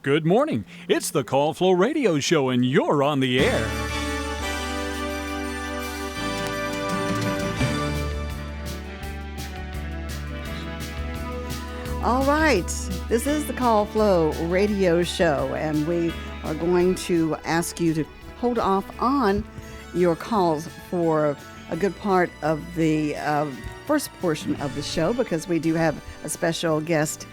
Good morning. It's the Call Flo Radio Show, and you're on the air. All right. This is the Call Flo Radio Show, and we are going to ask you to hold off on your calls for a good part of the first portion of the show, because we do have a special guest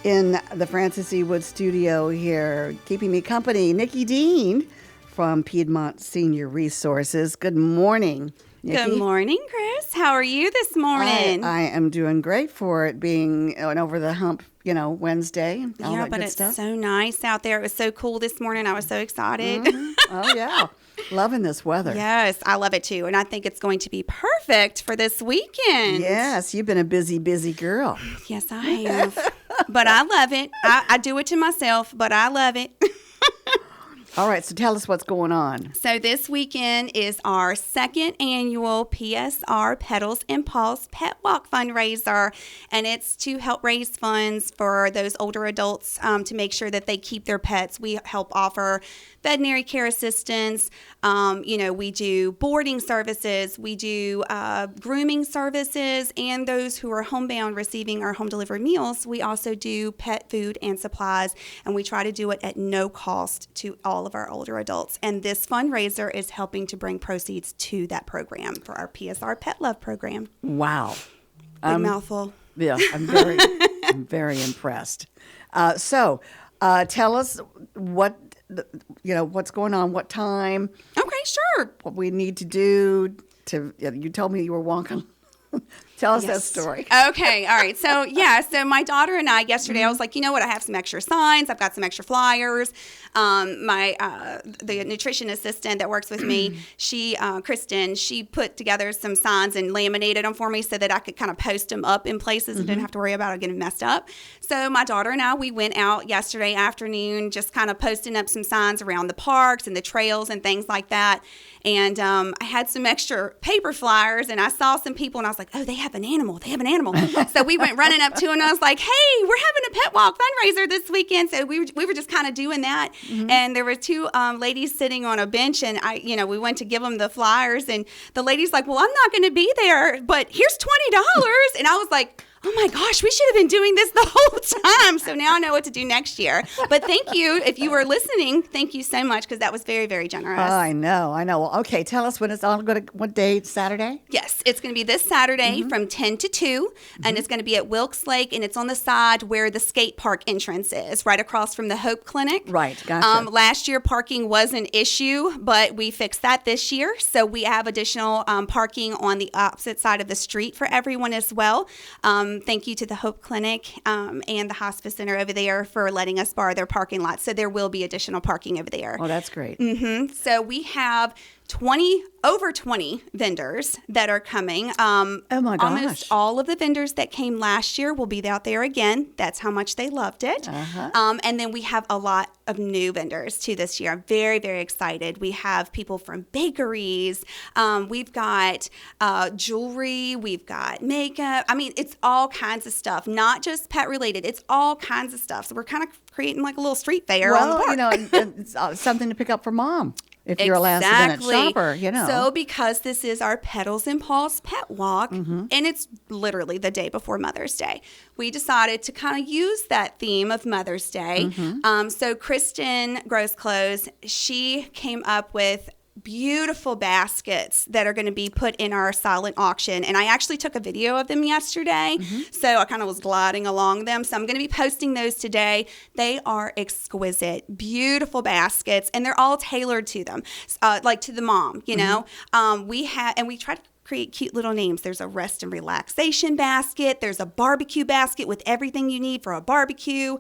in the Francis E. Wood studio here, keeping me company, Nikki Dean from Piedmont Senior Resources. Good morning, Nikki. Good morning, Chris. How are you this morning? I am doing great for it being an over the hump, Wednesday. All yeah, that but good it's stuff. so nice out there. It was so cool this morning. I was so excited. Mm-hmm. Oh, yeah. Loving this weather. Yes, I love it too. And I think it's going to be perfect for this weekend. Yes, you've been a busy, busy girl. Yes, I have. But I love it. I do it to myself, but I love it. All right, so tell us what's going on. So this weekend is our second annual PSR Petals and Paws Pet Walk fundraiser, and it's to help raise funds for those older adults to make sure that they keep their pets. We help offer veterinary care assistance. We do boarding services. We do grooming services, and those who are homebound receiving our home delivered meals. We also do pet food and supplies, and we try to do it at no cost to all of our older adults. And this fundraiser is helping to bring proceeds to that program for our PSR Pet Love Program. Wow. Big mouthful. Yeah, I'm very impressed. So tell us what's going on, what time. Okay, sure. What we need to do to, you told me you were walking. Tell us that story. Okay. All right. So my daughter and I yesterday, I was like, you know what? I have some extra signs. I've got some extra flyers. The nutrition assistant that works with me, Kristen, she put together some signs and laminated them for me so that I could kind of post them up in places and didn't have to worry about it getting messed up. So my daughter and I, we went out yesterday afternoon, just kind of posting up some signs around the parks and the trails and things like that. And I had some extra paper flyers, and I saw some people, and I was like, oh, they have an animal. So we went running up to, and I was like, hey, we're having a pet walk fundraiser this weekend. So we were just kind of doing that. Mm-hmm. And there were two ladies sitting on a bench, and we went to give them the flyers, and the lady's like, well, I'm not going to be there, but here's $20. And I was like, oh my gosh, we should have been doing this the whole time. So now I know what to do next year. But thank you. If you were listening, thank you so much, because that was very, very generous. I know. Well, okay, tell us when it's all going to, what day? Saturday? Yes, it's going to be this Saturday from 10 to 2, and it's going to be at Wilck's Lake, and it's on the side where the skate park entrance is, right across from the Hope Clinic. Right, gotcha. Last year, parking was an issue, but we fixed that this year. So we have additional parking on the opposite side of the street for everyone as well. Thank you to the Hope Clinic and the Hospice Center over there for letting us borrow their parking lot. So there will be additional parking over there. Oh, that's great. Mm-hmm. So we have over 20 vendors that are coming. Oh my gosh. Almost all of the vendors that came last year will be out there again. That's how much they loved it. Uh-huh. And then we have a lot of new vendors too this year. I'm very, very excited. We have people from bakeries. We've got jewelry. We've got makeup. I mean, it's all kinds of stuff, not just pet related. It's all kinds of stuff. So we're kind of creating like a little street fair on the park. It's something to pick up for mom. If you're a last-minute shopper, So because this is our Petals and Paws Pet Walk, and it's literally the day before Mother's Day, we decided to kind of use that theme of Mother's Day. So Kristen Grows Clothes, she came up with beautiful baskets that are going to be put in our silent auction. And I actually took a video of them yesterday. So I kind of was gliding along them. So I'm going to be posting those today. They are exquisite, beautiful baskets, and they're all tailored to them, like to the mom, you know. We try to create cute little names. There's a rest and relaxation basket. There's a barbecue basket with everything you need for a barbecue.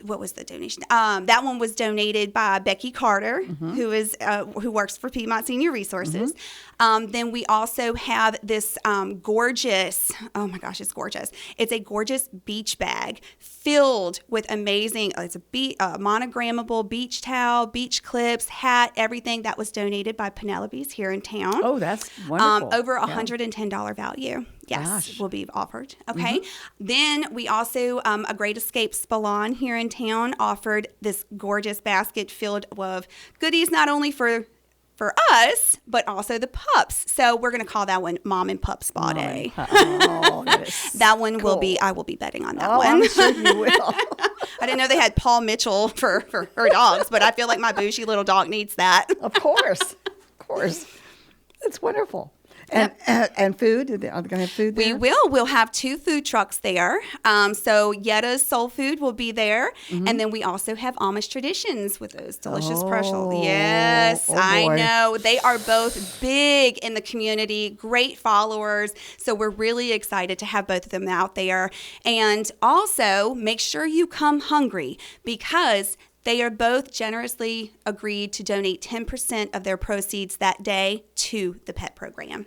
What was the donation? That one was donated by Becky Carter, who works for Piedmont Senior Resources. Then we also have this gorgeous, oh my gosh, it's gorgeous. It's a gorgeous beach bag filled with amazing, it's a monogrammable beach towel, beach clips, hat, everything that was donated by Penelope's here in town. Oh, that's wonderful. Over $110 value. Yes, Gosh. will be offered. Okay. Then we also, a Great Escape Salon here in town offered this gorgeous basket filled with goodies, not only for us, but also the pups. So we're going to call that one Mom and Pup Spa Day. Oh, that is That one cool. I will be betting on that Oh, one. I'm sure you will. I didn't know they had Paul Mitchell for her dogs, but I feel like my bougie little dog needs that. Of course. That's wonderful. And food? Are they going to have food there? We will. We'll have 2 food trucks there. So Yetta's Soul Food will be there. And then we also have Amish Traditions with those delicious pretzels. Yes, I boy. know. They are both big in the community, great followers. So we're really excited to have both of them out there. And also make sure you come hungry, because they are both generously agreed to donate 10% of their proceeds that day to the pet program.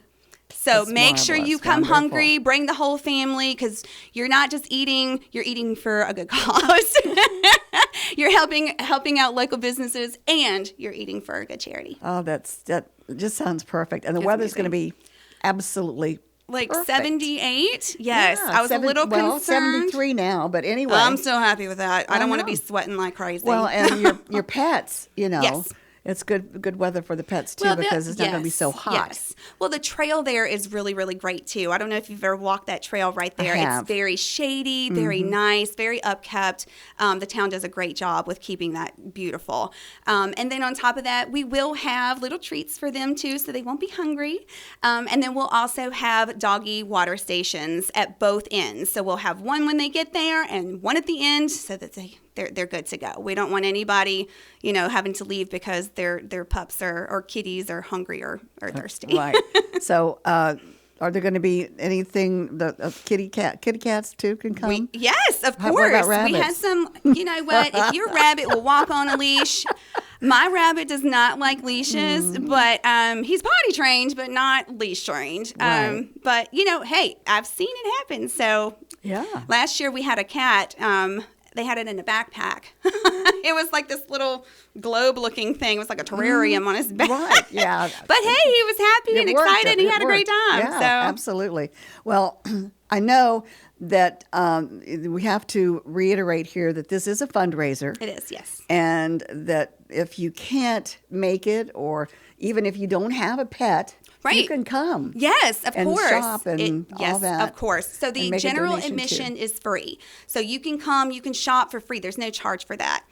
So That's make sure you marvelous. come Wonderful. hungry, bring the whole family, because you're not just eating, you're eating for a good cause. You're helping out local businesses, and you're eating for a good charity. Oh, that just sounds perfect. And the It's weather's going to amazing. be absolutely Like perfect. 78? Yes. Yeah, I was a little concerned. 73 now, but anyway. I'm so happy with that. I don't want to know. be sweating like crazy. Well, and your pets, Yes. It's good weather for the pets too, Well, because it's not going to be so hot. Yes. Well, the trail there is really, really great too. I don't know if you've ever walked that trail right there. have. It's very shady, very nice, very upkept. The town does a great job with keeping that beautiful. And then on top of that, we will have little treats for them too, so they won't be hungry. And then we'll also have doggy water stations at both ends. So we'll have one when they get there and one at the end, so that they're good to go. We don't want anybody, having to leave because their pups or kitties are hungry or thirsty. Right. So, are there going to be anything kitty cats too can come? Yes, of What course. about rabbits? We had some. You know what? If your rabbit will walk on a leash, my rabbit does not like leashes, but he's potty trained, but not leash trained. Right. But hey, I've seen it happen. So Yeah. last year we had a cat. They had it in a backpack. It was like this little globe-looking thing. It was like a terrarium on his back. Right. Yeah. But hey, he was happy and It worked. excited, and he It had a great worked. time. Yeah, So absolutely. Well, I know that we have to reiterate here that this is a fundraiser. it is, yes. And that if you can't make it, or even if you don't have a pet, you Right. can come. Yes, of and course. shop and all yes, that, of course. So and the make a general donation, admission too. is free. So you can come, you can shop for free. There's no charge for that.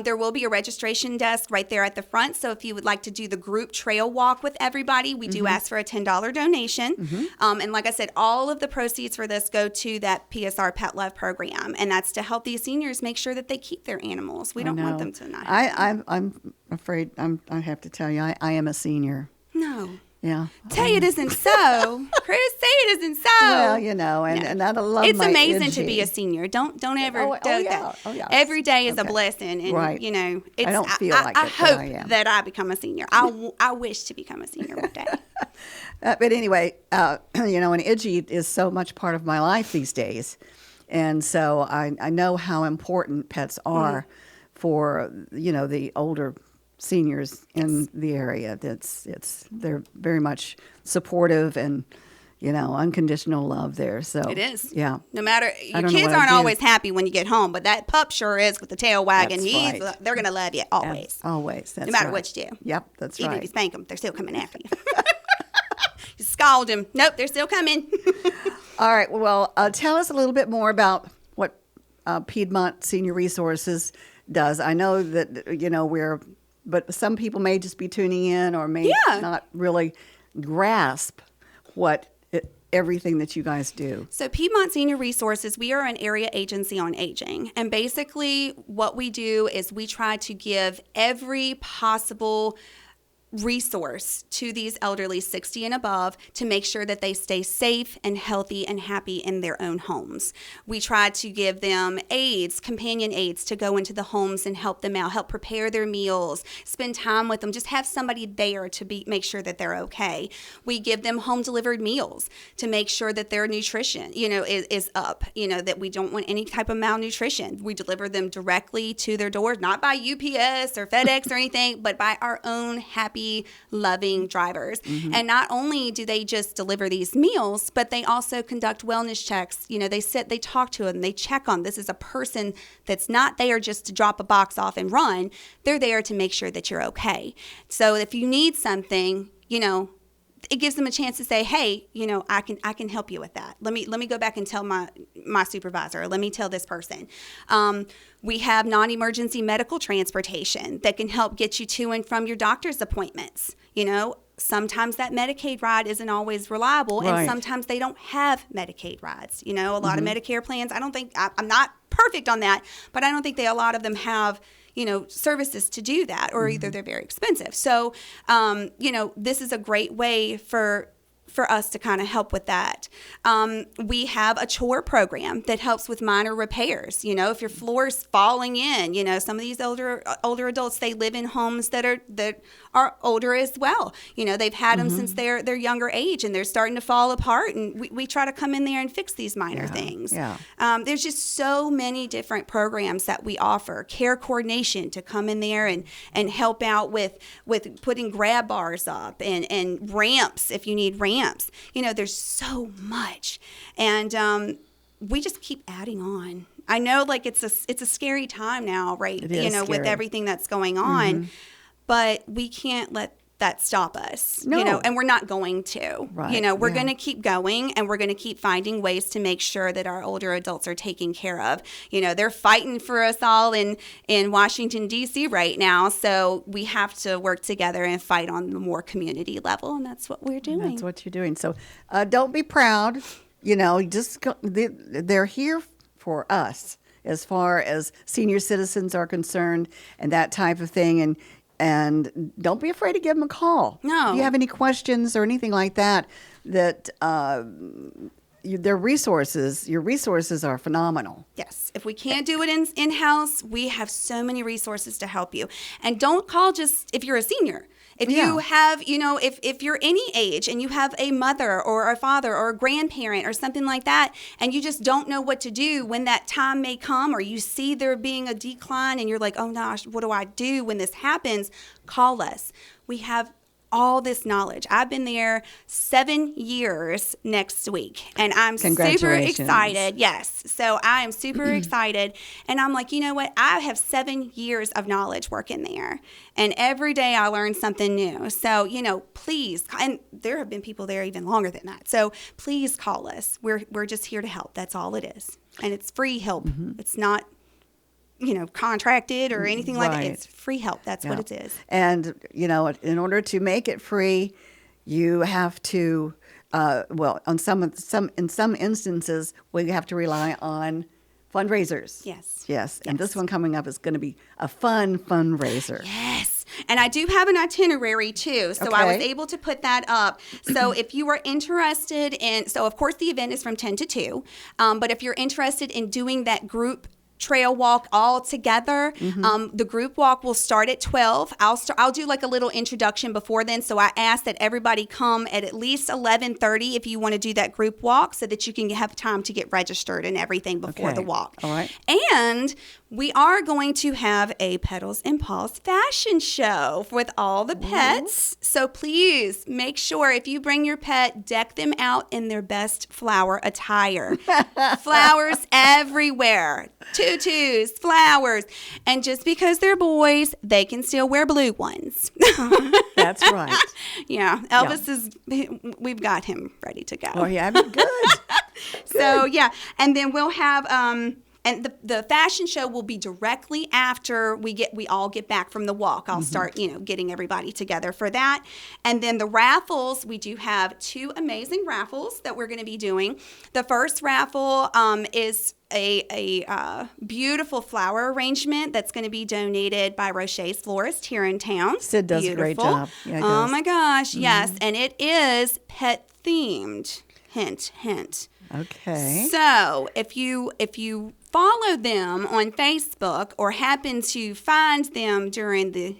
There will be a registration desk right there at the front. So if you would like to do the group trail walk with everybody, we do ask for a $10 donation. And like I said, all of the proceeds for this go to that PSR Pet Love Program. And that's to help these seniors make sure that they keep their animals. We don't want them to not. I'm afraid I have to tell you, I am a senior. No. Yeah. Say it isn't so. Chris, say it isn't so. Well, and I love It's my amazing to Iggy. be a senior. Don't ever Oh, doubt yeah. that. Oh, yeah. Every day is a Okay. blessing, and Right. it's, I don't feel like I it, but hope I am. that I become a senior. I wish to become a senior one day. But anyway, and Iggy is so much part of my life these days. And so I know how important pets are for, the older seniors in the area. They're very much supportive and, unconditional love there. So It is. Yeah. No matter your don't know kids what I'd aren't do. always happy when you get home, but that pup sure is with the tail wagging. That's right. They're gonna love you always, Always. That's no matter right. what you do. Yep, that's Even right. if you spank them, they're still coming after you. You scald them. Nope, they're still coming. All right. Well, tell us a little bit more about what Piedmont Senior Resources does. I know that, but some people may just be tuning in or may Yeah. not really grasp everything that you guys do. So Piedmont Senior Resources, we are an area agency on aging. And basically what we do is we try to give every possible resource to these elderly 60 and above to make sure that they stay safe and healthy and happy in their own homes. We try to give them aids, companion aids, to go into the homes and help them out, help prepare their meals, spend time with them, just have somebody there to make sure that they're okay. We give them home delivered meals to make sure that their nutrition, is up, that we don't want any type of malnutrition. We deliver them directly to their doors, not by UPS or FedEx or anything, but by our own happy happy, loving drivers. And not only do they just deliver these meals, but they also conduct wellness checks. You know, they talk to them, they check on, this is a person that's not there just to drop a box off and run. They're there to make sure that you're okay. So if you need something, you know, it gives them a chance to say, hey, you know, I can help you with that. Let me go back and tell my supervisor, or let me tell this person. We have non-emergency medical transportation that can help get you to and from your doctor's appointments. You know, sometimes that Medicaid ride isn't always reliable, and sometimes they don't have Medicaid rides. You know, a lot of Medicare plans, I'm not perfect on that, but I don't think a lot of them have, you know, services to do that, or either they're very expensive. So, you know, this is a great way for us to kind of help with that. We have a chore program that helps with minor repairs. You know, if your floor's falling in, you know, some of these older adults, they live in homes that are older as well. You know, they've had them since their younger age, and they're starting to fall apart. And we try to come in there and fix these minor things. Yeah. There's just so many different programs that we offer. Care coordination to come in there and help out with putting grab bars up and ramps if you need ramps. You know, there's so much, and we just keep adding on. I know, like, it's a scary time now, right? You know, scary with everything that's going on, but we can't let that stop us. No. You know, and we're not going to. Right. You know, we're going to keep going, and we're going to keep finding ways to make sure that our older adults are taken care of. You know, they're fighting for us all in Washington, D.C. right now, so we have to work together and fight on the more community level, and that's what we're doing. And that's what you're doing. So don't be proud. You know, they're here for us as far as senior citizens are concerned and that type of thing, and don't be afraid to give them a call. No. If you have any questions or anything like that, their resources, your resources are phenomenal. Yes. If we can't do it in-house, we have so many resources to help you. And don't call just if you're a senior. If you have, you know, if you're any age and you have a mother or a father or a grandparent or something like that, and you just don't know what to do when that time may come, or you see there being a decline and you're like, oh gosh, what do I do when this happens? Call us. We have all this knowledge. I've been there 7 years next week, and I'm super excited. Yes. So I am super excited. And I'm like, you know what? I have 7 years of knowledge working there, and every day I learn something new. So, you know, please, and there have been people there even longer than that. So please call us. We're just here to help. That's all it is. And it's free help. It's not, you know, contracted or anything like that. It's free help. That's what it is. And, you know, in order to make it free, you have to, in some instances, we have to rely on fundraisers. Yes. And this one coming up is going to be a fun fundraiser. Yes. And I do have an itinerary too. So I was able to put that up. So if you are interested so of course the event is from 10 to 2. But if you're interested in doing that group trail walk all together. The group walk will start at 12. I'll do like a little introduction before then. So I ask that everybody come at least 11:30 if you want to do that group walk, so that you can have time to get registered and everything before the walk. All right. And we are going to have a Petals and Paws fashion show with all the pets. So please make sure if you bring your pet, deck them out in their best flower attire. Flowers everywhere. Tutus, flowers. And just because they're boys, they can still wear blue ones. That's right. Yeah. Elvis we've got him ready to go. Oh, yeah. Good. So, yeah. And then we'll have... And the fashion show will be directly after we all get back from the walk. I'll start, getting everybody together for that. And then the raffles, we do have 2 amazing raffles that we're going to be doing. The first raffle is a beautiful flower arrangement that's going to be donated by Roche's Florist here in town. Sid does a great job. Yeah, oh my gosh, yes. And it is pet themed. Hint, hint. Okay. So if you follow them on Facebook or happen to find them during the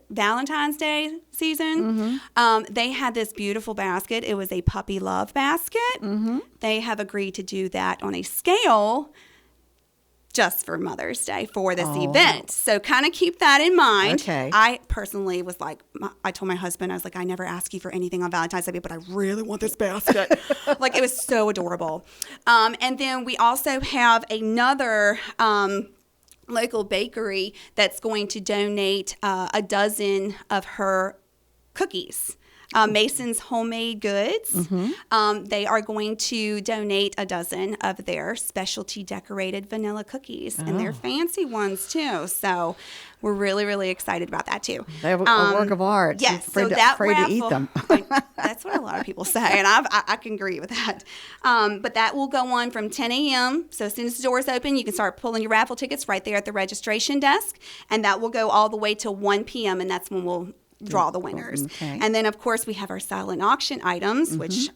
Valentine's Day season, they had this beautiful basket. It was a puppy love basket. They have agreed to do that on a scale just for Mother's Day for this event. So kind of keep that in mind. Okay. I personally was like, I told my husband, I was like, I never ask you for anything on Valentine's Day, but I really want this basket. Like, it was so adorable. And then we also have another local bakery that's going to donate a dozen of her cookies. Mason's Homemade Goods. They are going to donate a dozen of their specialty decorated vanilla cookies, and they're fancy ones too. So we're really, really excited about that too. They have a work of art. Yes, Afraid so to eat them. That's what a lot of people say, and I can agree with that. But that will go on from 10 a.m. So as soon as the doors open, you can start pulling your raffle tickets right there at the registration desk, and that will go all the way till 1 p.m. and that's when we'll draw the winners. Okay. And then, of course, we have our silent auction items, which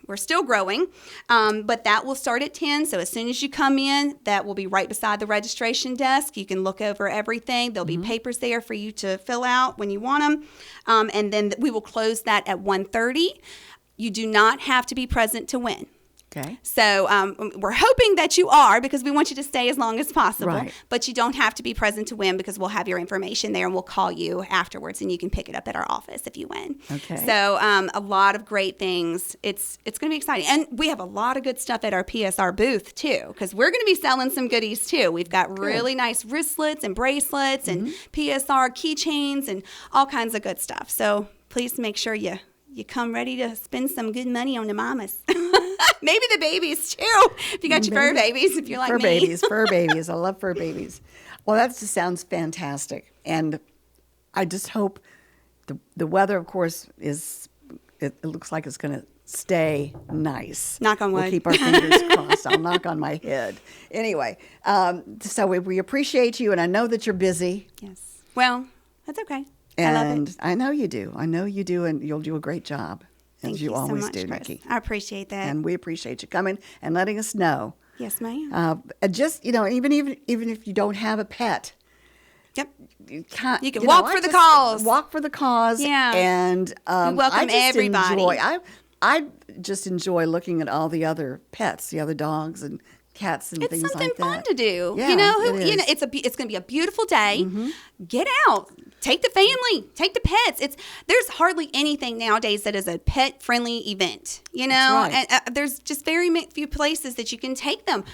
we're still growing. But that will start at 10. So as soon as you come in, that will be right beside the registration desk. You can look over everything. There'll be papers there for you to fill out when you want them. And then we will close that at 1:30. You do not have to be present to win. Okay. So we're hoping that you are, because we want you to stay as long as possible. Right. But you don't have to be present to win, because we'll have your information there and we'll call you afterwards and you can pick it up at our office if you win. Okay. So a lot of great things. It's going to be exciting. And we have a lot of good stuff at our PSR booth too, because we're going to be selling some goodies too. We've got really nice wristlets and bracelets and PSR keychains and all kinds of good stuff. So please make sure you come ready to spend some good money on the mamas. Maybe the babies too, if you got your fur babies, if you're like me. Fur babies. I love fur babies. Well, that just sounds fantastic. And I just hope the weather, of course, it looks like it's going to stay nice. Knock on wood. We'll keep our fingers crossed. I'll knock on my head. Anyway, so we appreciate you, and I know that you're busy. Yes. Well, that's okay. I love And it. I know you do. I know you do, and you'll do a great job. Thank as you you so always much, do, Chris. Nikki. I appreciate that. And we appreciate you coming and letting us know. Yes, ma'am. Just, even if you don't have a pet, Yep. you can walk for the cause. Walk for the cause. Yeah. And We welcome I just everybody. I just enjoy looking at all the other pets, the other dogs and cats and It's things something like that. fun to do. Yeah, It's is. it's going to be a beautiful day. Get out. Take the family. Take the pets. There's hardly anything nowadays that is a pet friendly event. That's right. And there's just very few places that you can take them.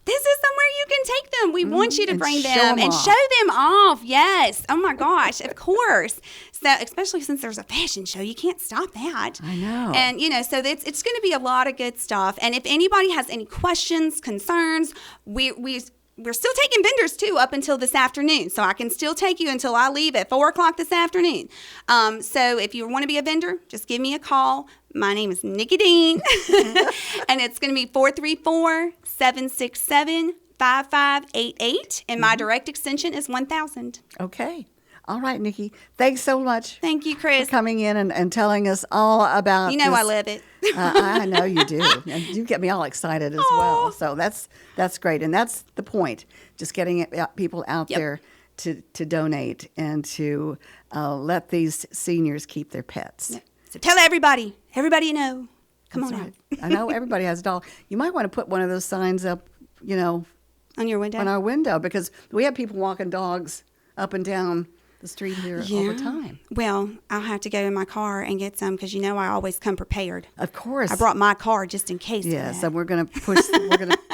This is somewhere you can take them. We want you to And bring show them 'em and off. show them off. Yes. Oh my gosh. Of course. So especially since there's a fashion show, you can't stop that. I know. And so it's going to be a lot of good stuff. And if anybody has any questions, concerns, we're still taking vendors too up until this afternoon. So I can still take you until I leave at 4 o'clock this afternoon. So if you want to be a vendor, just give me a call. My name is Nikki Dean. And it's going to be 434-767-5588. And my direct extension is 1000. Okay. All right, Nikki. Thanks so much Thank you, Chris. for coming in and telling us all about You know this. I live it. I know you do. And you get me all excited as well. So that's great. And that's the point. Just getting people out there to donate and to let these seniors keep their pets. So tell everybody you know. Come That's on right. out. I know everybody has a dog. You might want to put one of those signs up, On your window? on our window, because we have people walking dogs up and down the street here all the time. Well, I'll have to go in my car and get some, because I always come prepared. Of course. I brought my car just in case. Yes, for and that. we're going to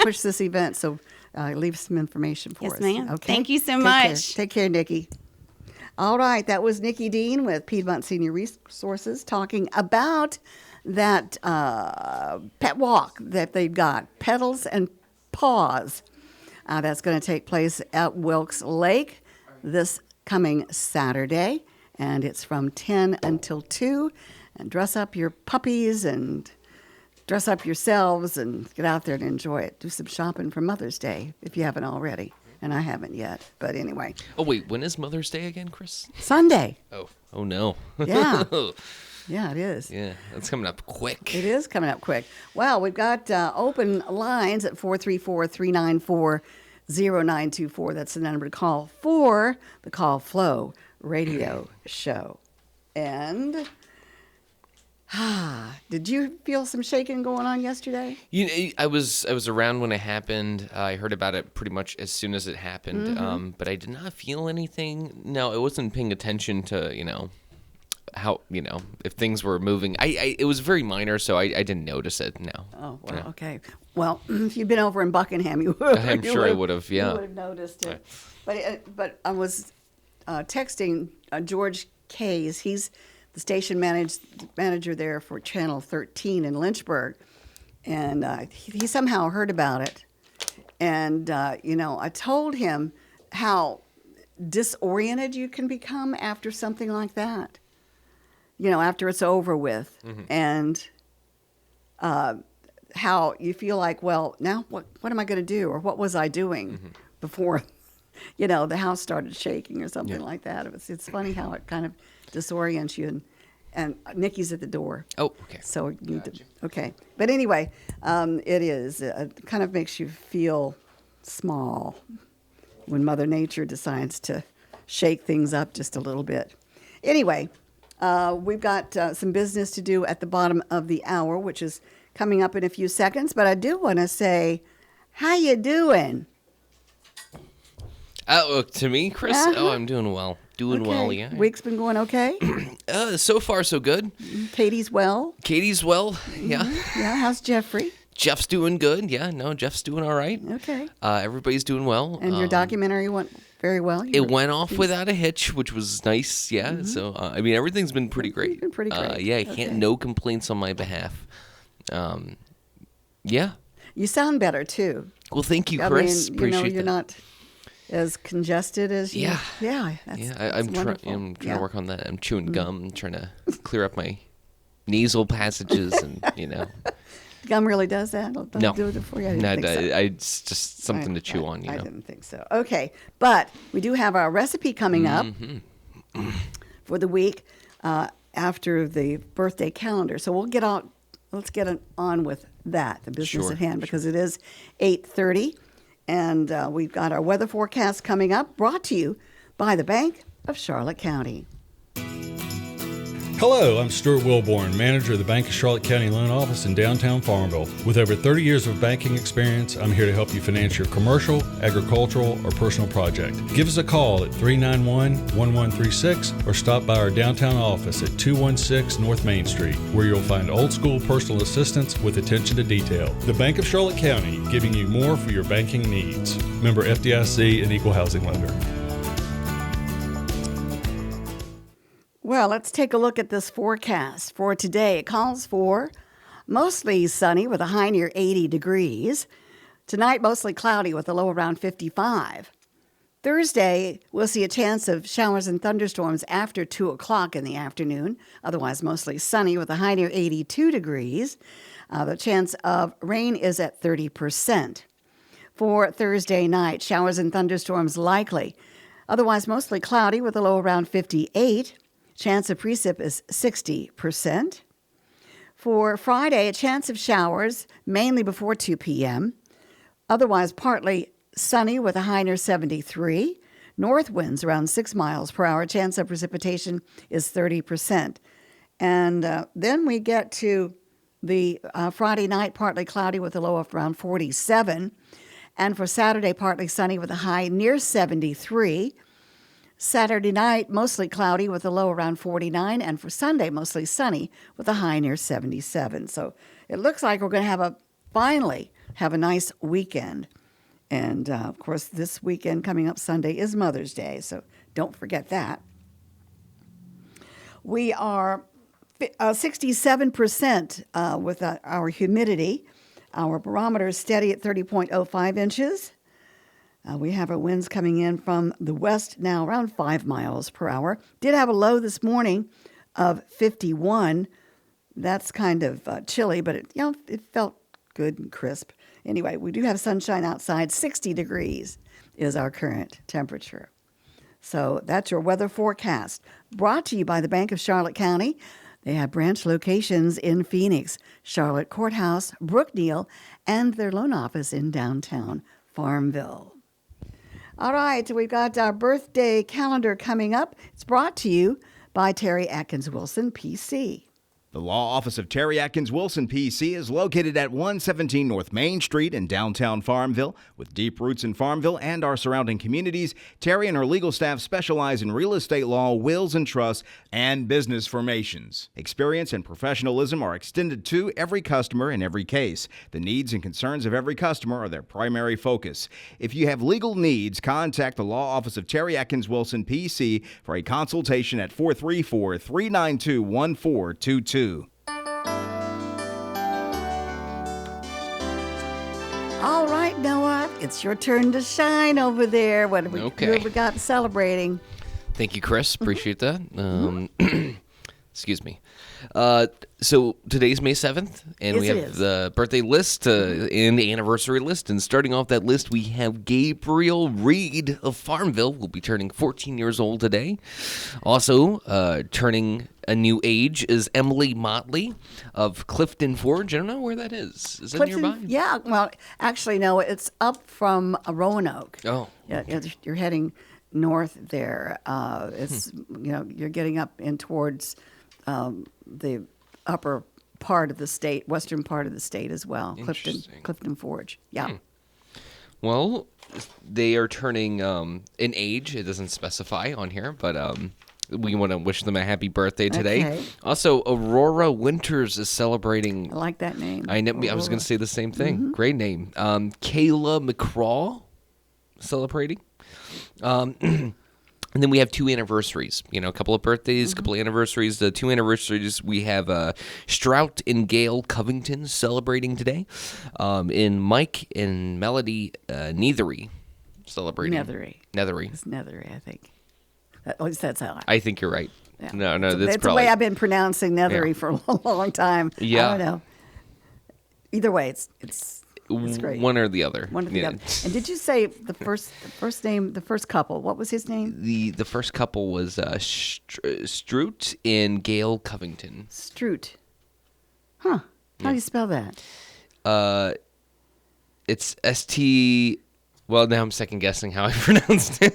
push this event. So leave some information for us. Yes, ma'am. Okay. Thank you so Take much. care. Take care, Nikki. All right, that was Nikki Dean with Piedmont Senior Resources talking about that pet walk that they've got, Petals and Paws. That's going to take place at Wilck's Lake this coming Saturday, and it's from 10 until 2. And dress up your puppies and dress up yourselves and get out there and enjoy it. Do some shopping for Mother's Day if you haven't already. And I haven't yet. But anyway. Oh, wait. When is Mother's Day again, Chris? Sunday. Oh no. Yeah. Yeah, it is. Yeah, that's coming up quick. It is coming up quick. Well, we've got open lines at 434-394-0924. That's the number to call for the Call Flo radio show. And Did you feel some shaking going on yesterday? I was around when it happened. I heard about it pretty much as soon as it happened. But I did not feel anything. No, I wasn't paying attention to how if things were moving. It was very minor, so I didn't notice it. No. Oh well, okay. Well, if you'd been over in Buckingham, you would. I'm sure I would have. Yeah. You would have noticed it. But I was texting George Kays. He's the station manager there for Channel 13 in Lynchburg, and he somehow heard about it. And I told him how disoriented you can become after something like that. After it's over with, and how you feel like, well, now what am I going to do, or what was I doing before, the house started shaking or something like that. It's funny how it kind of disorients you, and Nikki's at the door. Oh, okay. So you need to, okay. But anyway, it kind of makes you feel small when Mother Nature decides to shake things up just a little bit. Anyway, we've got some business to do at the bottom of the hour, which is coming up in a few seconds. But I do want to say, how you doing? To me, Chris? Oh, I'm doing well. Well, yeah. Week's been going okay? So far, so good. Katie's well? Katie's well, yeah. Yeah, how's Jeffrey? Jeff's doing good. Yeah, no, Jeff's doing all right. Okay. Everybody's doing well. And your documentary went very well? It went off without a hitch, which was nice, yeah. So, everything's been pretty great. It's been pretty great. Yeah, no complaints on my behalf. Yeah. You sound better, too. Well, thank you, Chris. Appreciate you're that. not as congested as you. Yeah. I'm trying to work on that. I'm chewing gum, and trying to clear up my nasal passages, and Gum really does that? No. Do it for you? I didn't think so. It's just something to chew on. I didn't think so. Okay, but we do have our recipe coming up for the week after the birthday calendar. So we'll get on. Let's get on with that, the business at hand, because it is 8:30. And we've got our weather forecast coming up, brought to you by the Bank of Charlotte County. Hello, I'm Stuart Wilborn, manager of the Bank of Charlotte County Loan Office in downtown Farmville. With over 30 years of banking experience, I'm here to help you finance your commercial, agricultural, or personal project. Give us a call at 391-1136 or stop by our downtown office at 216 North Main Street, where you'll find old school personal assistance with attention to detail. The Bank of Charlotte County, giving you more for your banking needs. Member FDIC and Equal Housing Lender. Well, let's take a look at this forecast for today. It calls for mostly sunny with a high near 80 degrees. Tonight, mostly cloudy with a low around 55. Thursday, we'll see a chance of showers and thunderstorms after 2 o'clock in the afternoon. Otherwise, mostly sunny with a high near 82 degrees. The chance of rain is at 30%. For Thursday night, showers and thunderstorms likely. Otherwise, mostly cloudy with a low around 58. Chance of precip is 60%. For Friday, a chance of showers, mainly before 2 p.m. Otherwise, partly sunny with a high near 73. North winds around 6 miles per hour. Chance of precipitation is 30%. And then we get to the Friday night, partly cloudy with a low of around 47. And for Saturday, partly sunny with a high near 73. Saturday night, mostly cloudy with a low around 49, and for Sunday, mostly sunny with a high near 77. So it looks like we're going to finally have a nice weekend. And, of course, this weekend coming up Sunday is Mother's Day, so don't forget that. We are 67% with our humidity. Our barometer is steady at 30.05 inches. We have our winds coming in from the west now around 5 miles per hour. Did have a low this morning of 51. That's kind of chilly, but it felt good and crisp. Anyway, we do have sunshine outside. 60 degrees is our current temperature. So that's your weather forecast. Brought to you by the Bank of Charlotte County. They have branch locations in Phoenix, Charlotte Courthouse, Brookneal, and their loan office in downtown Farmville. All right, we've got our birthday calendar coming up. It's brought to you by Terry Atkins Wilson, PC. The law office of Terry Atkins Wilson, PC, is located at 117 North Main Street in downtown Farmville. With deep roots in Farmville and our surrounding communities, Terry and her legal staff specialize in real estate law, wills and trusts, and business formations. Experience and professionalism are extended to every customer in every case. The needs and concerns of every customer are their primary focus. If you have legal needs, contact the law office of Terry Atkins Wilson, PC, for a consultation at 434-392-1422. All right, Noah, it's your turn to shine over there. What have we got celebrating? Thank you, Chris. Appreciate that. Excuse me. So today's May 7th, and we have the birthday list and the anniversary list. And starting off that list, we have Gabriel Reed of Farmville. Will be turning 14 years old today. Also, turning a new age is Emily Motley of Clifton Forge. I don't know where that is. Is that nearby? Yeah, well, actually, no, it's up from Roanoke. Oh. Yeah, you're heading north there. It's, you're getting up in towards the upper part of the state, western part of the state as well. Clifton Forge. Yeah. Well, they are turning an age. It doesn't specify on here, but we want to wish them a happy birthday today. Okay. Also, Aurora Winters is celebrating. I like that name. I was going to say the same thing. Mm-hmm. Great name. Kayla McCraw celebrating. And then we have two anniversaries, a couple of birthdays, a couple of anniversaries. The two anniversaries, we have Strout and Gail Covington celebrating today. And Mike and Melody Nethery celebrating. Nethery. It's Nethery, I think. At least that's how I think you're right. Yeah. No, that's probably the way I've been pronouncing Nethery for a long time. Yeah. I don't know. Either way, it's great. One or the other. One or the other. And did you say the first name, the first couple? What was his name? The first couple was Strout and Gail Covington. Strout. Huh. How do you spell that? It's S-T... Well, now I'm second guessing how I pronounced it.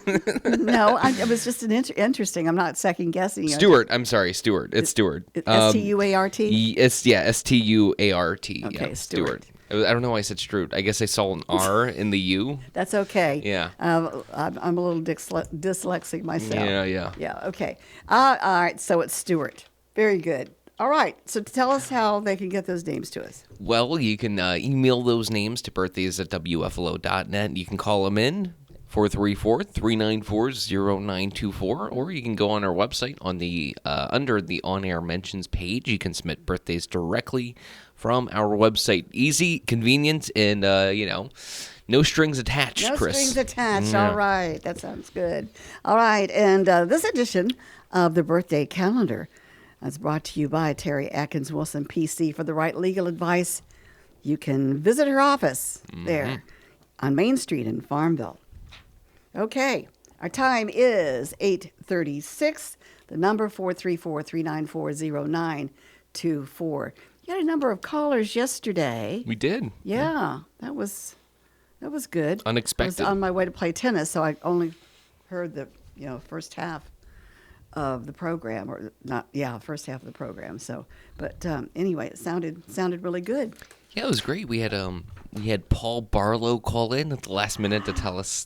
No, it was just interesting. I'm not second guessing. Stuart. I'm sorry, Stuart. It's Stuart. S-T-U-A-R-T? S-T-U-A-R-T. Okay, yeah, Stuart. I don't know why I said Strout. I guess I saw an R in the U. That's okay. Yeah. I'm a little dyslexic myself. Yeah. Yeah, okay. All right, so it's Stuart. Very good. All right, so tell us how they can get those names to us. Well, you can email those names to birthdays@wflo.net. You can call them in, 434-394-0924, or you can go on our website on the under the on-air mentions page. You can submit birthdays directly from our website. Easy, convenient, and, no strings attached, No Chris. strings attached. Yeah. All right, that sounds good. All right, and this edition of the birthday calendar is brought to you by Terry Atkins Wilson, PC. For the right legal advice, you can visit her office there on Main Street in Farmville. Okay, our time is 8:36. The number 434-394-0924. You had a number of callers yesterday. We did. Yeah, that was good. Unexpected. I was on my way to play tennis, so I only heard the first half of the program, or not? Yeah, first half of the program. So, but anyway, it sounded really good. Yeah, it was great. We had Paul Barlow call in at the last minute to tell us,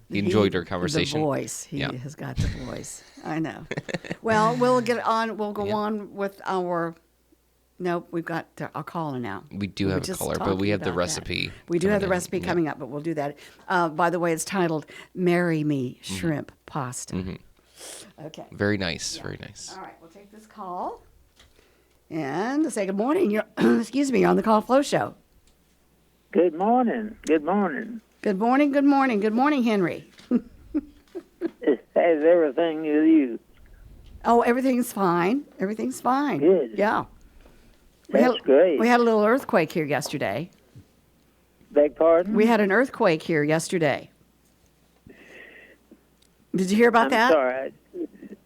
he enjoyed our conversation. The voice, he has got the voice. I know. Well, we'll get on. We'll go on with our. No, we've got our caller now. We do have a caller, but we have the recipe. We do have the recipe coming up, but we'll do that. By the way, it's titled "Marry Me Shrimp Pasta." Mm-hmm. Okay. Very nice. Yeah. Very nice. All right, we'll take this call and say good morning. You're excuse me, you're on the Call Flo Show. Good morning. Good morning. Good morning. Good morning. Good morning, Henry. How's everything with you? Oh, everything's fine. Everything's fine. Good. Yeah. That's great. We had a little earthquake here yesterday. Beg pardon? We had an earthquake here yesterday. Did you hear about that? Sorry.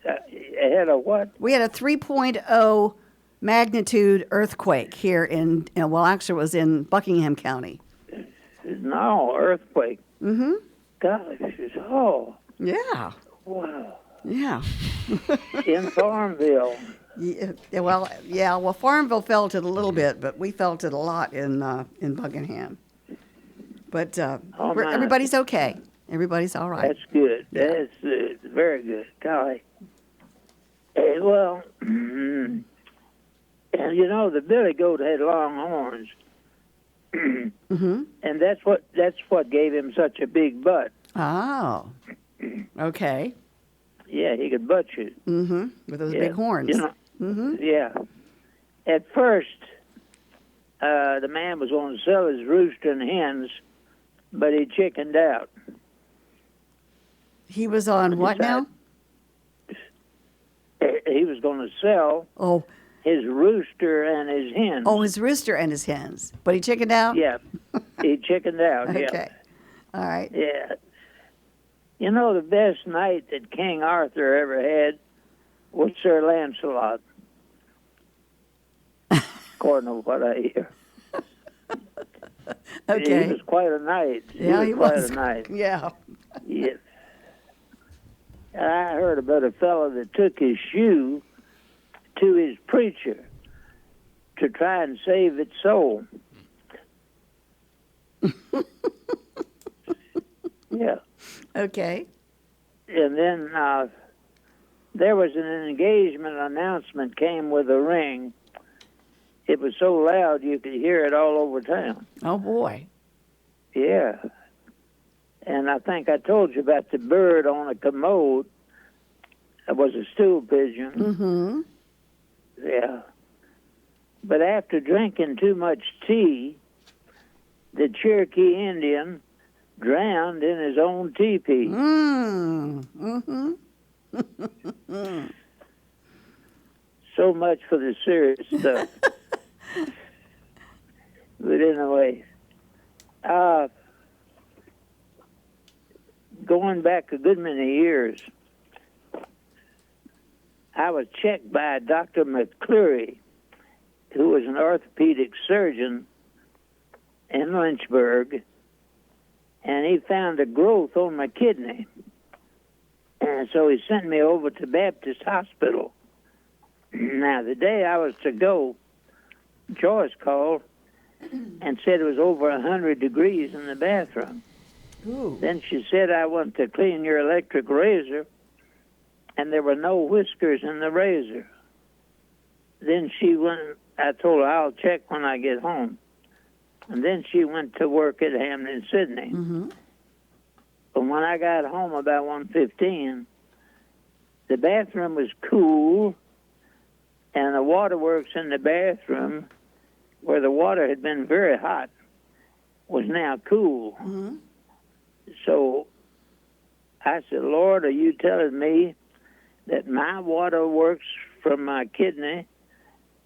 I had a what? We had a 3.0 magnitude earthquake here in, actually it was in Buckingham County. No, earthquake. Mm-hmm. Gosh, Yeah. Wow. Yeah. In Farmville. Well, Farmville felt it a little bit, but we felt it a lot in Buckingham. But my. everybody's okay. Everybody's all right. That's good. That's very good. Golly. Well, and you know, the billy goat had long horns. Mm-hmm. And that's what gave him such a big butt. Oh, okay. Yeah, he could butt you. Mm-hmm. With those big horns. You know, Mm-hmm. yeah. At first, the man was going to sell his rooster and hens, but he chickened out. He was on what now? He was going to sell Oh, his rooster and his hens. oh, his rooster and his hens. But he chickened out? Yeah, he chickened out. Okay. Yeah. All right. Yeah. You know, the best knight that King Arthur ever had was Sir Lancelot, according to what I hear. Okay. He was quite a knight. Yeah, he was. Quite a knight. Yeah. Yes. I heard about a fellow that took his shoe to his preacher to try and save its soul. Yeah. Okay. And then there was an engagement announcement came with a ring. It was so loud you could hear it all over town. Oh, boy. Yeah. And I think I told you about the bird on a commode. It was a stool pigeon. Mm-hmm. Yeah. But after drinking too much tea, the Cherokee Indian drowned in his own teepee. Mm-hmm. So much for the serious stuff. But anyway, going back a good many years, I was checked by Dr. McCleary, who was an orthopedic surgeon in Lynchburg, and he found a growth on my kidney. And so he sent me over to Baptist Hospital. Now, the day I was to go, Joyce called and said it was over 100 degrees in the bathroom. Ooh. Then she said, I want to clean your electric razor, and there were no whiskers in the razor. Then she went, I told her, I'll check when I get home. And then she went to work at Hamden, Sydney. Mm-hmm. But when I got home about 1:15, the bathroom was cool, and the waterworks in the bathroom, where the water had been very hot, was now cool. Mm-hmm. So I said, Lord, are you telling me that my waterworks from my kidney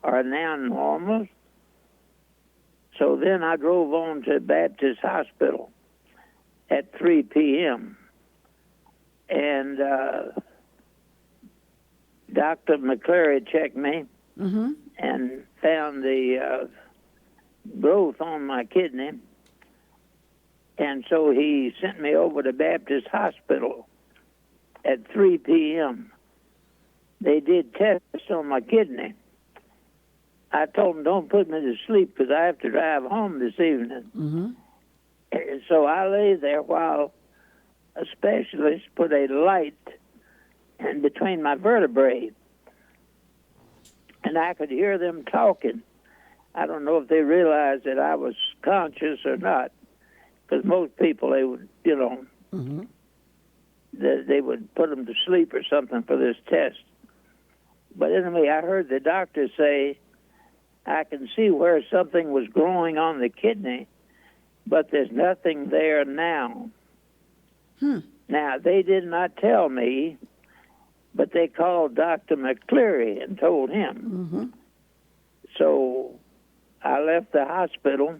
are now normal? So then I drove on to Baptist Hospital at 3 p.m. And Dr. McCleary checked me Mm-hmm. and found the growth on my kidney. And so he sent me over to Baptist Hospital at 3 p.m. They did tests on my kidney. I told them, don't put me to sleep because I have to drive home this evening. Mm-hmm. And so I lay there while a specialist put a light in between my vertebrae. And I could hear them talking. I don't know if they realized that I was conscious or not, because most people, they would, Mm-hmm. they would put them to sleep or something for this test. But anyway, I heard the doctor say, I can see where something was growing on the kidney, but there's nothing there now. Now, they did not tell me, but they called Dr. McCleary and told him. Mm-hmm. So I left the hospital,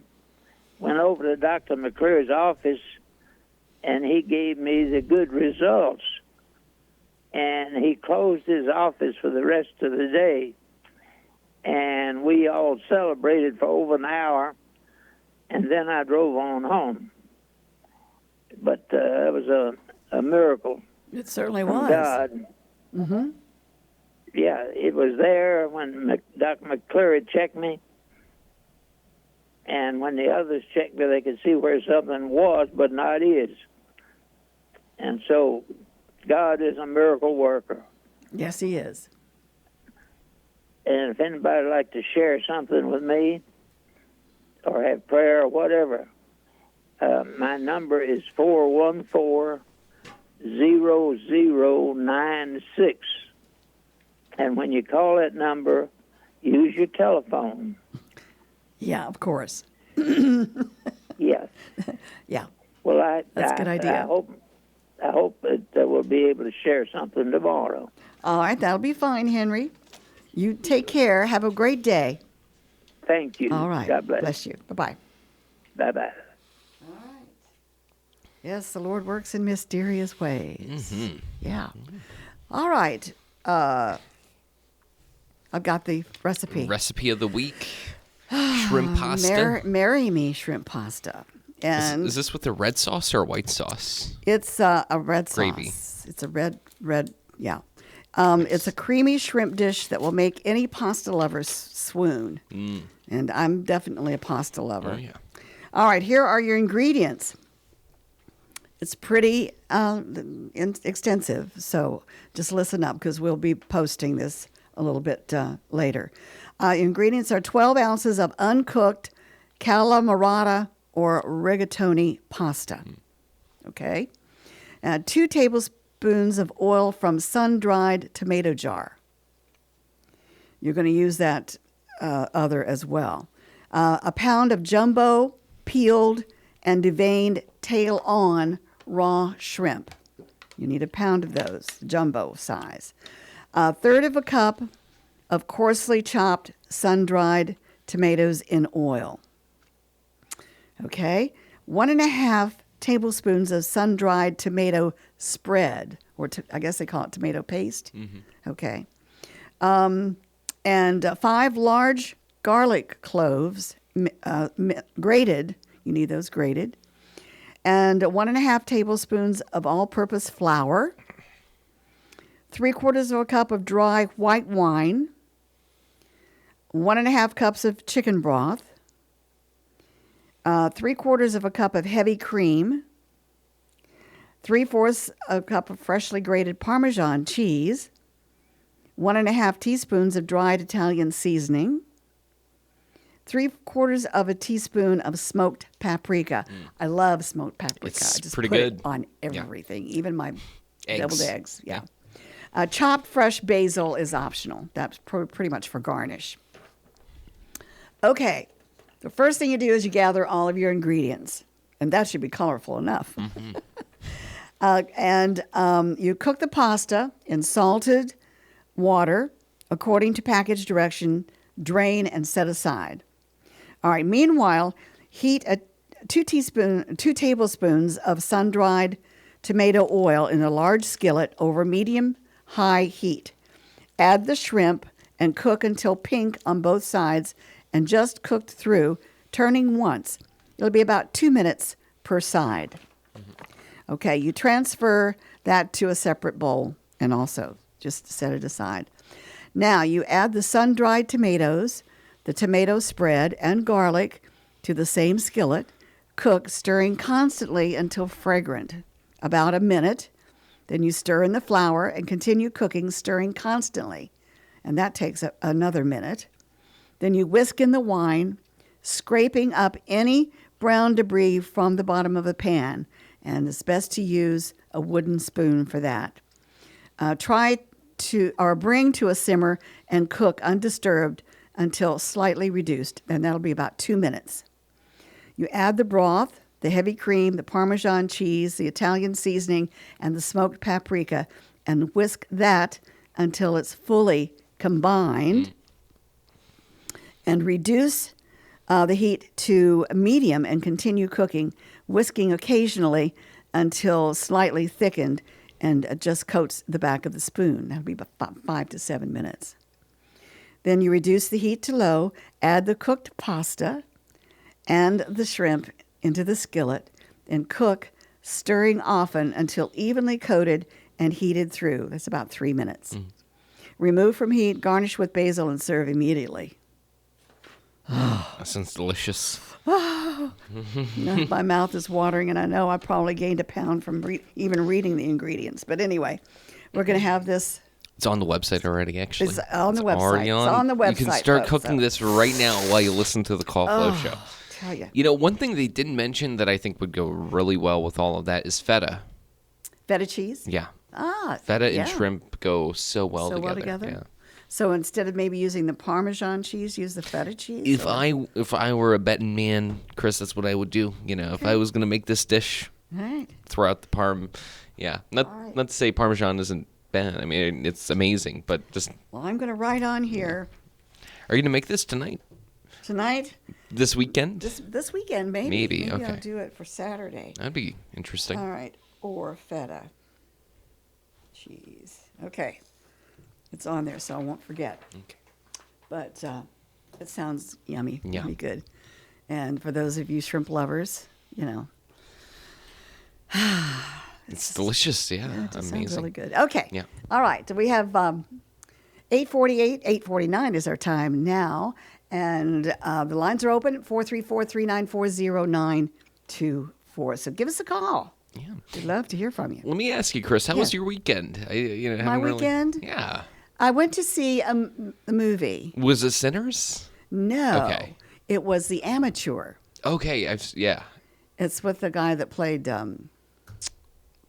went over to Dr. McCleary's office, and he gave me the good results. And he closed his office for the rest of the day. And we all celebrated for over an hour, and then I drove on home. But it was a miracle It certainly from was. God. Mm-hmm. yeah, it was there when Dr. McCleary checked me. And when the others checked me, they could see where something was, but not is. And so God is a miracle worker. Yes, he is. And if anybody would like to share something with me or have prayer or whatever, my number is 414-0096. And when you call that number, use your telephone. Yeah, of course. Yes. Yeah. Well, That's a good idea. I hope that we'll be able to share something tomorrow. All right, that'll be fine, Henry. You take care. Have a great day. Thank you. All right. God bless. Bless you. Bye-bye. Bye-bye. Yes, the Lord works in mysterious ways. Mm-hmm. Yeah. All right. I've got the recipe. Recipe of the week. Shrimp pasta. Marry me shrimp pasta. And Is this with the red sauce or white sauce? it's a red Gravy. sauce. It's a red, yeah. It's a creamy shrimp dish that will make any pasta lover swoon. And I'm definitely a pasta lover. Oh, yeah. All right, here are your ingredients. It's pretty extensive, so just listen up because we'll be posting this a little bit later. Ingredients are 12 ounces of uncooked calamari or rigatoni pasta. Okay? 2 tablespoons of oil from sun-dried tomato jar. You're going to use that other as well. A pound of jumbo, peeled, and deveined tail-on raw shrimp. You need a pound of those, jumbo size. 1/3 of a cup of coarsely chopped sun-dried tomatoes in oil. Okay? 1.5 tablespoons of sun-dried tomato spread, or I guess they call it tomato paste. Mm-hmm. Okay. And 5 large garlic cloves, grated. You need those grated. And 1.5 tablespoons of all-purpose flour. 3/4 of a cup of dry white wine. 1.5 cups of chicken broth. 3/4 of a cup of heavy cream. 3/4 of a cup of freshly grated Parmesan cheese. 1.5 teaspoons of dried Italian seasoning. 3/4 of a teaspoon of smoked paprika. I love smoked paprika. It's I just pretty put good. it on everything, even my Eggs. deviled eggs. Yeah. Chopped fresh basil is optional. That's pretty much for garnish. Okay. The first thing you do is you gather all of your ingredients, and that should be colorful enough. Mm-hmm. And you cook the pasta in salted water according to package direction, drain and set aside. All right, meanwhile, heat 2 tablespoons of sun-dried tomato oil in a large skillet over medium-high heat. Add the shrimp and cook until pink on both sides and just cooked through, turning once. It'll be about 2 minutes per side. Okay, you transfer that to a separate bowl and also just set it aside. Now you add the sun-dried tomatoes, the tomato spread, and garlic to the same skillet. Cook, stirring constantly until fragrant, about a minute. Then you stir in the flour and continue cooking, stirring constantly. And that takes another minute. Then you whisk in the wine, scraping up any brown debris from the bottom of the pan. And it's best to use a wooden spoon for that. Bring to a simmer and cook undisturbed until slightly reduced, and that'll be about 2 minutes. You add the broth, the heavy cream, the Parmesan cheese, the Italian seasoning, and the smoked paprika, and whisk that until it's fully combined. And reduce the heat to medium and continue cooking, whisking occasionally until slightly thickened and just coats the back of the spoon. That'll be about 5 to 7 minutes. Then you reduce the heat to low, add the cooked pasta and the shrimp into the skillet, and cook, stirring often until evenly coated and heated through. That's about 3 minutes. Remove from heat, garnish with basil, and serve immediately. That sounds delicious. My mouth is watering, and I know I probably gained a pound from even reading the ingredients. But anyway, we're going to have this. It's on the website already, actually. It's on the website. already It's on the website. You can start folks, cooking this right now while you listen to the Call Flo Show. Tell you. You know, one thing they didn't mention that I think would go really well with all of that is feta. Feta cheese? Yeah. Ah, Feta yeah. and shrimp go so well together. Yeah. So instead of maybe using the Parmesan cheese, use the feta cheese? If I were a betting man, Chris, that's what I would do. You know, if I was going to make this dish, All right. throw out the parm. Yeah. Not to say Parmesan isn't bad. I mean, it's amazing, but just... Well, I'm going to write on here. Are you going to make this tonight? Tonight? This weekend? This weekend, maybe. Maybe, okay. I'll do it for Saturday. That'd be interesting. All right. Or feta cheese. Okay. It's on there, so I won't forget. Okay. But it sounds yummy. Yeah. Pretty good. And for those of you shrimp lovers, you know. It's delicious, yeah. It just Amazing. sounds really good. Okay. Yeah. All right. So we have 8:48, 8:49 is our time now. And the lines are open at 434-394-0924. So give us a call. Yeah. We'd love to hear from you. Let me ask you, Chris, how was your weekend? My weekend? Yeah. I went to see a movie. Was it Sinners? No. Okay. It was The Amateur. Okay, yeah. It's with the guy that played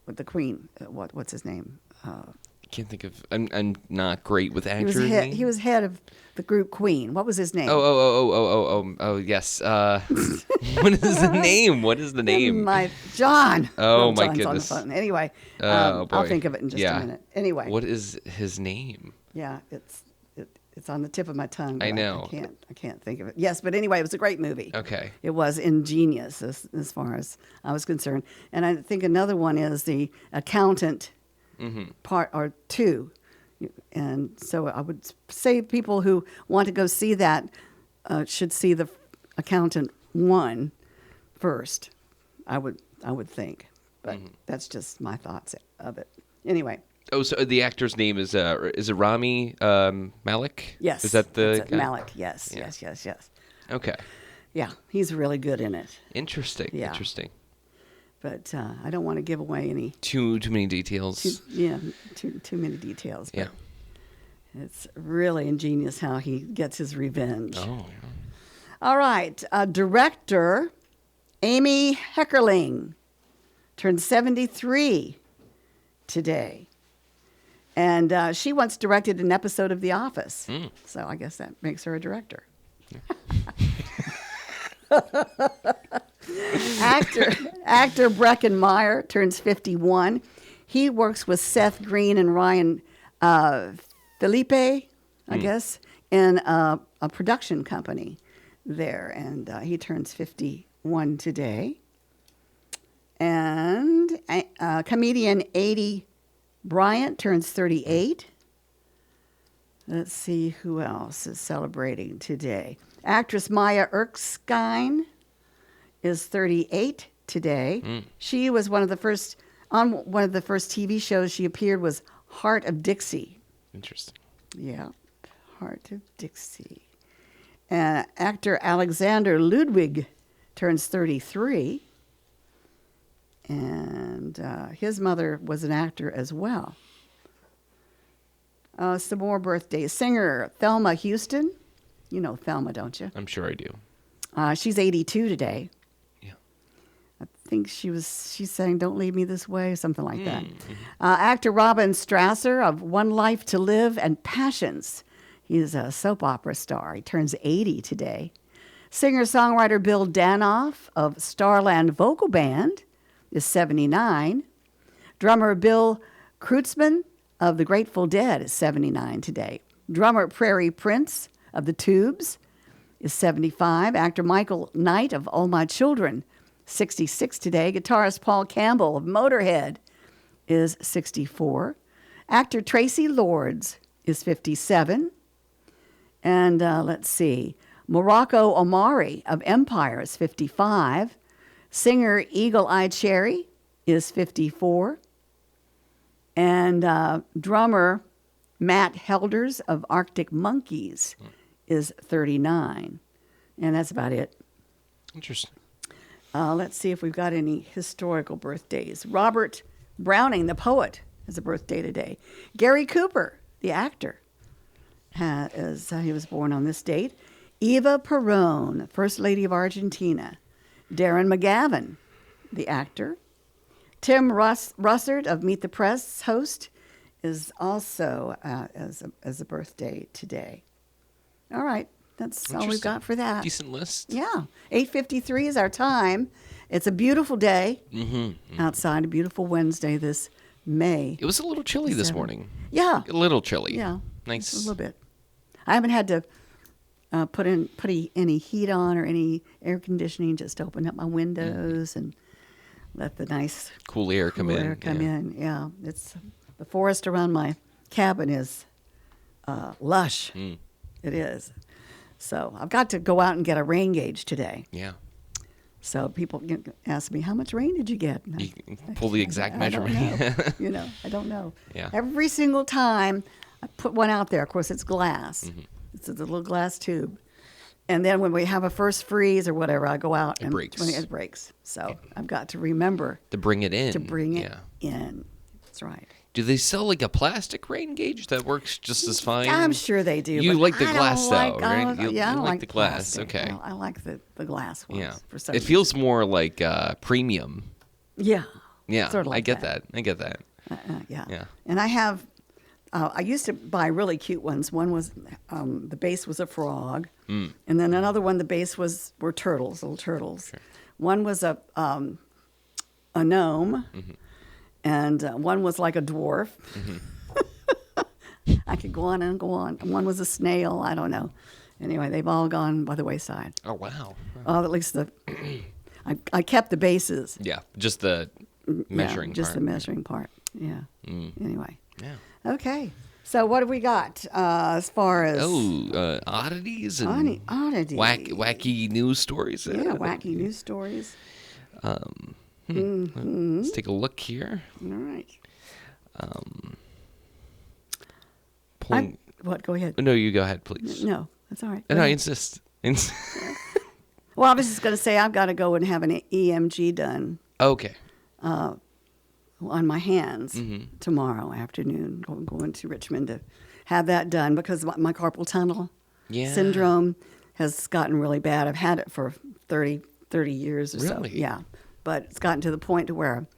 with the Queen. What's his name? I can't think of. I'm not great with He actors. was head of the group Queen. What was his name? Oh, yes. What is the name? What is the name? John. Oh, my John's goodness. On the phone. Anyway, Oh, boy. I'll think of it in just a minute. Anyway. What is his name? Yeah, it's on the tip of my tongue. I but know. I can't think of it. Yes, but anyway, it was a great movie. Okay. It was ingenious as far as I was concerned. And I think another one is The Accountant part or two. And so I would say people who want to go see that should see The Accountant 1 first. I would think. But that's just my thoughts of it. Anyway. Oh, so the actor's name is it Rami Malek? Yes. Is that the guy? Malek? Yes. Yeah. Yes. Okay. Yeah, he's really good in it. Interesting. Yeah. Interesting. But I don't want to give away any Too many details. too many details. But Yeah. it's really ingenious how he gets his revenge. Oh. All right, director Amy Heckerling turned 73 today. And she once directed an episode of The Office. So I guess that makes her a director. Actor Breckin Meyer turns 51. He works with Seth Green and Ryan Felipe, I guess, in a production company there. And he turns 51 today. And comedian Adie Bryant turns 38. Let's see who else is celebrating today. Actress Maya Erskine is 38 today. She was one of the first TV shows she appeared was Heart of Dixie. Interesting. Yeah, Heart of Dixie. And actor Alexander Ludwig turns 33. And his mother was an actor as well. Some more birthdays. Singer Thelma Houston. You know Thelma, don't you? I'm sure I do. She's 82 today. Yeah. I think she's saying, "Don't leave me this way," something like that. Actor Robin Strasser of One Life to Live and Passions. He's a soap opera star. He turns 80 today. Singer-songwriter Bill Danoff of Starland Vocal Band is 79. Drummer Bill Kreutzmann of the Grateful Dead is 79 today. Drummer Prairie Prince of the Tubes is 75. Actor Michael Knight of All My Children, 66 today. Guitarist Paul Campbell of Motorhead is 64. Actor Tracy Lords is 57. And let's see, Morocco Omari of Empire is 55. Singer Eagle Eye Cherry is 54. And drummer Matt Helders of Arctic Monkeys is 39. And that's about it. Interesting. Let's see if we've got any historical birthdays. Robert Browning, the poet, has a birthday today. Gary Cooper, the actor, he was born on this date. Eva Perón, First Lady of Argentina. Darren McGavin, the actor. Tim Russert of Meet the Press, host, is also as a birthday today. All right. That's all we've got for that. Decent list. Yeah. 8:53 is our time. It's a beautiful day outside, a beautiful Wednesday this May. It was a little chilly this morning. Yeah. A little chilly. Yeah. Nice. A little bit. I haven't had to put any heat on or any air conditioning, just open up my windows and let the nice cool air come in. Yeah. It's the forest around my cabin is lush. It is. So I've got to go out and get a rain gauge today. Yeah. So people ask me, how much rain did you get? You can pull the exact measurement. I don't know. Yeah. Every single time I put one out there, of course, it's glass. It's a little glass tube. And then when we have a first freeze or whatever, I go out and it breaks. So I've got to remember to bring it in. In. That's right. Do they sell like a plastic rain gauge that works just as fine? I'm sure they do. You but like the I glass don't though, like, right? You like the glass. plastic. Okay. I like the glass ones. Yeah. For some it feels more like premium. Yeah. Yeah. Sort of like I get that. Yeah. And I have. I used to buy really cute ones. One was the base was a frog, and then another one the base were turtles, little turtles. Sure. One was a gnome, and one was like a dwarf. I could go on and go on. One was a snail. I don't know. Anyway, they've all gone by the wayside. Oh wow! At least I kept the bases. Yeah, just the measuring. Just part. the measuring part. Yeah. Anyway. Yeah. Okay. So what have we got as far as oddities and oddities, wacky news stories? Yeah, wacky news stories. Let's take a look here. All right. What? Go ahead. No, you go ahead, please. No, that's all right. No, I insist. Well, I was just going to say I've got to go and have an EMG done. Okay. On my hands tomorrow afternoon. Going to Richmond to have that done because my carpal tunnel syndrome has gotten really bad. I've had it for 30 years or so. Really? Yeah. But it's gotten to the point to where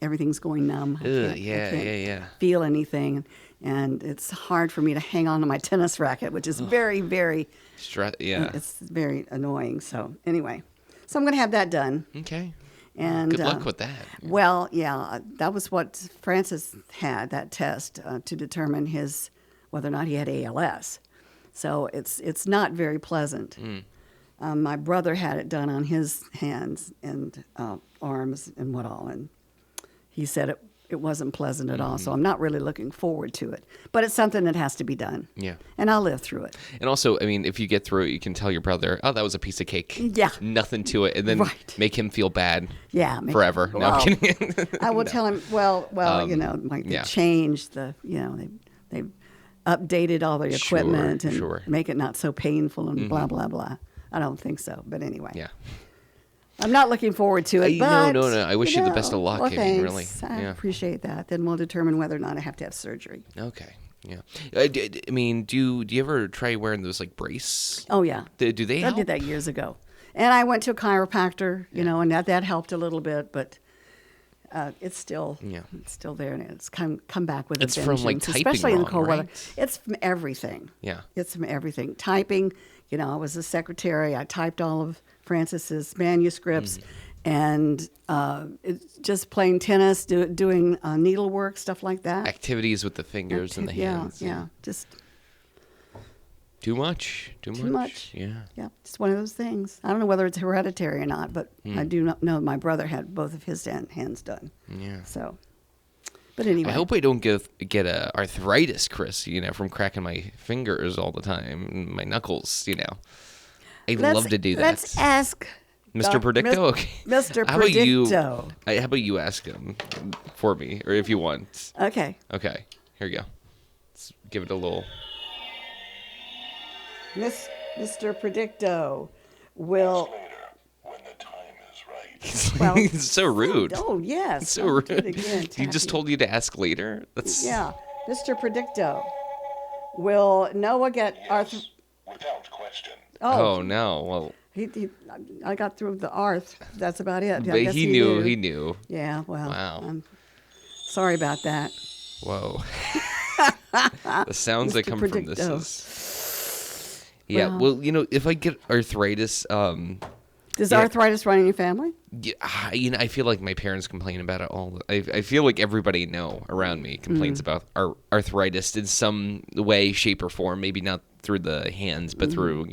everything's going numb. I can't feel anything. And it's hard for me to hang on to my tennis racket, which is very, very... It's very annoying. So anyway. So I'm going to have that done. Okay. And good luck with that. Well, that was what Francis had, that test to determine whether or not he had ALS. So it's not very pleasant. My brother had it done on his hands and arms and what all, and he said it wasn't pleasant at all. So I'm not really looking forward to it. But it's something that has to be done. Yeah. And I'll live through it. And also, I mean, if you get through it, you can tell your brother, oh, that was a piece of cake. Yeah. Nothing to it. And then make him feel bad forever. Well, no, I'm kidding. I will tell him, they changed they've updated all the equipment and make it not so painful and blah, blah, blah. I don't think so. But anyway. Yeah. I'm not looking forward to it, but... No. I wish you the best of luck. Well, thanks. Really. I appreciate that. Then we'll determine whether or not I have to have surgery. Okay. Yeah. I mean, do you ever try wearing those, like, brace? Oh, yeah. Do they help? I did that years ago. And I went to a chiropractor, and that helped a little bit, but it's still there, and it's come back with a vengeance. It's from, like, typing especially in the wrong, cold right? weather. It's from everything. Yeah. It's from everything. Typing, I was a secretary. I typed all of Francis's manuscripts, and just playing tennis, doing needlework, stuff like that. Activities with the fingers and the hands. Yeah, just too much. Too much. Yeah, it's one of those things. I don't know whether it's hereditary or not, but I do not know. My brother had both of his hands done. Yeah. So, but anyway, I hope I don't get a arthritis, Chris. From cracking my fingers all the time, my knuckles. I'd love to do that. Let's ask Mr. Predicto. Okay. Mr. Predicto. How about you ask him for me, or if you want? Okay. Okay. Here you go. Let's give it a little. Mr. Predicto will. When the time is right. Well, It's so rude. Oh yes. It's so I'll rude. do it again, He just Taffy. told you to ask later. That's Yeah, Mr. Predicto. Will Noah get arth? Without question. Oh no. Well, I got through the arth. That's about it. I but guess he knew. He knew. Yeah. Well. Wow. I'm sorry about that. Whoa. The sounds that Mr. come from this Predicto. is. Yeah. Well, if I get arthritis, Does Yeah. arthritis run in your family? yeah, I feel like my parents complain about it all. I feel like everybody around me complains about arthritis in some way, shape, or form. Maybe not through the hands, but through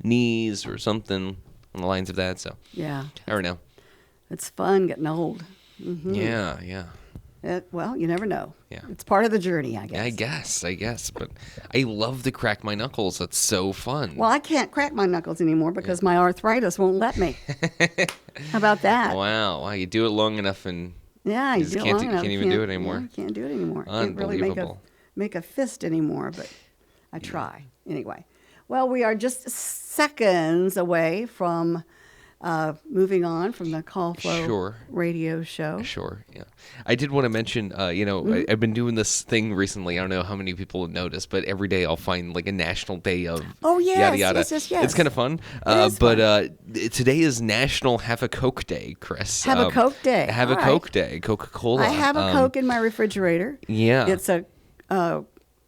knees or something on the lines of that. So Yeah. I don't know. It's fun getting old. Yeah, yeah. Well, you never know. Yeah. It's part of the journey, I guess. I guess. But I love to crack my knuckles. That's so fun. Well, I can't crack my knuckles anymore because my arthritis won't let me. How about that? Wow. You do it long enough and Yeah, You you just do it can't long do- enough. can't even do it anymore. Yeah, can't do it anymore. Can't really Unbelievable. make a fist anymore, but I try. Anyway, well, we are just seconds away from moving on from the Call Flo Sure. radio show. Sure, yeah. I did want to mention, I've been doing this thing recently. I don't know how many people have noticed, but every day I'll find like a national day of Oh, yes, yada yada. yes. It's kind of fun. is Today is National Have a Coke Day, Chris. Have a Coke Day. Have All a right. Coke Day. Coca-Cola. I have a Coke in my refrigerator. Yeah. It's a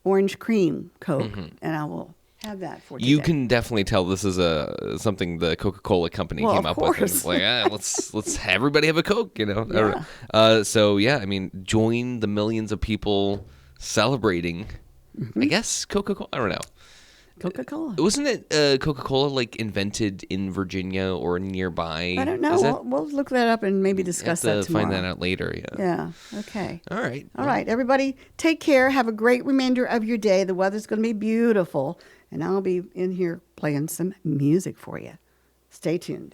orange cream Coke, and I will have that for today. You can definitely tell this is something the Coca-Cola company Well, came of up with. course. It's like, let's everybody have a Coke, Yeah. So yeah, I mean, join the millions of people celebrating. I guess Coca-Cola. I don't know. Coca-Cola. Wasn't it Coca-Cola like invented in Virginia or nearby? I don't know. Is that- We'll look that up and maybe discuss have that to tomorrow. find that out later. Yeah. Yeah. Okay. All right. All right, everybody, take care. Have a great remainder of your day. The weather's going to be beautiful, and I'll be in here playing some music for you. Stay tuned.